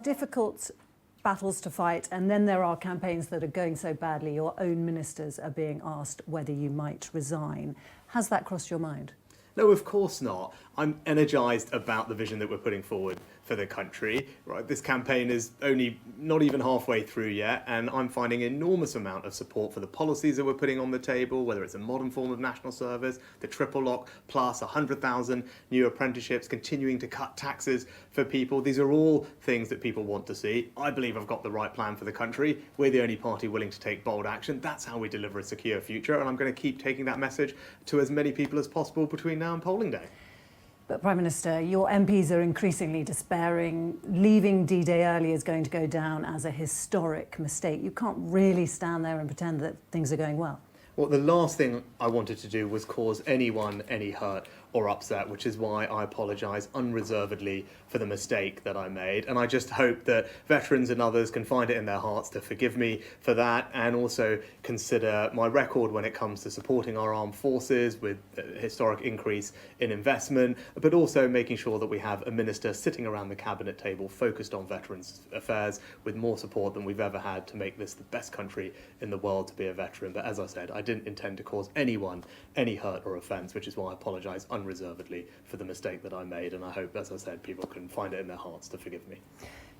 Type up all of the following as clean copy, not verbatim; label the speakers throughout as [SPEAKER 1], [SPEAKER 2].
[SPEAKER 1] Difficult battles to fight, and then there are campaigns that are going so badly your own ministers are being asked whether you might resign. Has that crossed your mind?
[SPEAKER 2] No, of course not. I'm energised about the vision that we're putting forward for the country. Right, this campaign is only not even halfway through yet, and I'm finding an enormous amount of support for the policies that we're putting on the table, whether it's a modern form of national service, the triple lock plus 100,000 new apprenticeships, continuing to cut taxes for people. These are all things that people want to see. I believe I've got the right plan for the country. We're the only party willing to take bold action. That's how we deliver a secure future, and I'm going to keep taking that message to as many people as possible between now and polling day.
[SPEAKER 1] But Prime Minister, your MPs are increasingly despairing. Leaving D-Day early is going to go down as a historic mistake. You can't really stand there and pretend that things are going well.
[SPEAKER 2] Well, the last thing I wanted to do was cause anyone any hurt or upset, which is why I apologise unreservedly for the mistake that I made. And I just hope that veterans and others can find it in their hearts to forgive me for that, and also consider my record when it comes to supporting our armed forces with a historic increase in investment, but also making sure that we have a minister sitting around the cabinet table focused on veterans affairs with more support than we've ever had to make this the best country in the world to be a veteran. But as I said, I didn't intend to cause anyone any hurt or offence, which is why I apologise unreservedly for the mistake that I made, and I hope, as I said, people can find it in their hearts to forgive me.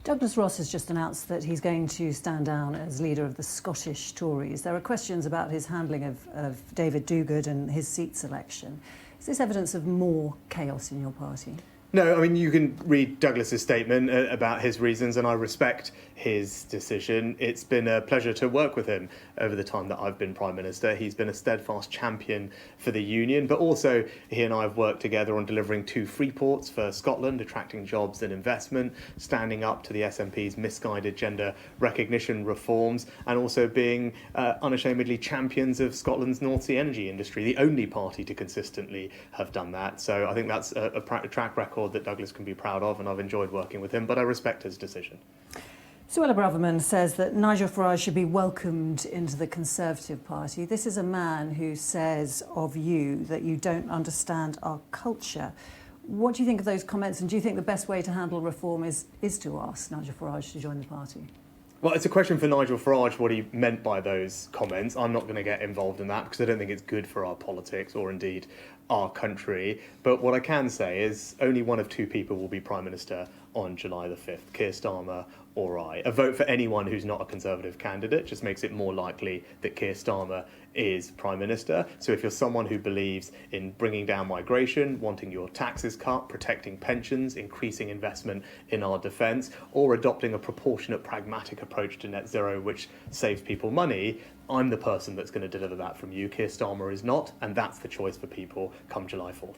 [SPEAKER 1] Douglas Ross has just announced that he's going to stand down as leader of the Scottish Tories. There are questions about his handling of David Dougard and his seat selection. Is this evidence of more chaos in your party?
[SPEAKER 2] No, I mean, you can read Douglas's statement about his reasons, and I respect his decision. It's been a pleasure to work with him over the time that I've been Prime Minister. He's been a steadfast champion for the Union, but also he and I have worked together on delivering 2 free ports for Scotland, attracting jobs and investment, standing up to the SNP's misguided gender recognition reforms, and also being unashamedly champions of Scotland's North Sea energy industry, the only party to consistently have done that. So I think that's a track record that Douglas can be proud of, and I've enjoyed working with him, but I respect his decision.
[SPEAKER 1] Suella Braverman says that Nigel Farage should be welcomed into the Conservative Party. This is a man who says of you that you don't understand our culture. What do you think of those comments, and do you think the best way to handle reform is to ask Nigel Farage to join the party?
[SPEAKER 2] Well, it's a question for Nigel Farage what he meant by those comments. I'm not going to get involved in that because I don't think it's good for our politics or indeed our country. But what I can say is only one of 2 people will be Prime Minister on July the 5th, Keir Starmer or I. A vote for anyone who's not a Conservative candidate just makes it more likely that Keir Starmer is Prime Minister. So if you're someone who believes in bringing down migration, wanting your taxes cut, protecting pensions, increasing investment in our defence, or adopting a proportionate, pragmatic approach to net zero which saves people money, I'm the person that's going to deliver that from you. Keir Starmer is not, and that's the choice for people come July 4th.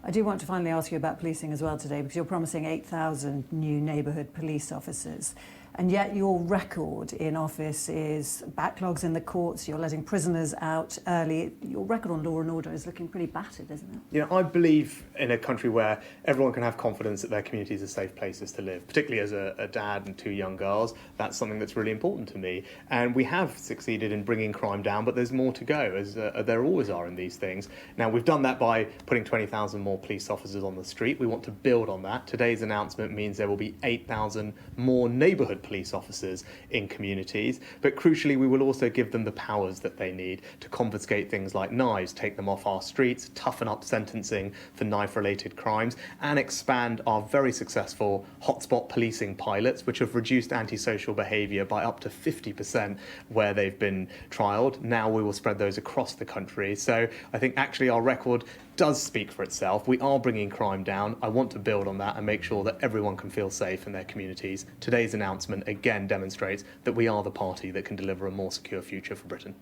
[SPEAKER 1] I do want to finally ask you about policing as well today, because you're promising 8,000 new neighbourhood police officers. And yet your record in office is backlogs in the courts, you're letting prisoners out early. Your record on law and order is looking pretty battered, isn't it?
[SPEAKER 2] You know, I believe in a country where everyone can have confidence that their communities are safe places to live, particularly as a dad and 2 young girls. That's something that's really important to me. And we have succeeded in bringing crime down, but there's more to go, as there always are in these things. Now, we've done that by putting 20,000 more police officers on the street. We want to build on that. Today's announcement means there will be 8,000 more neighbourhood police officers in communities, but crucially we will also give them the powers that they need to confiscate things like knives, take them off our streets, toughen up sentencing for knife-related crimes, and expand our very successful hotspot policing pilots, which have reduced antisocial behaviour by up to 50% where they've been trialled. Now we will spread those across the country. So I think actually our record does speak for itself. We are bringing crime down. I want to build on that and make sure that everyone can feel safe in their communities. Today's announcement again demonstrates that we are the party that can deliver a more secure future for Britain.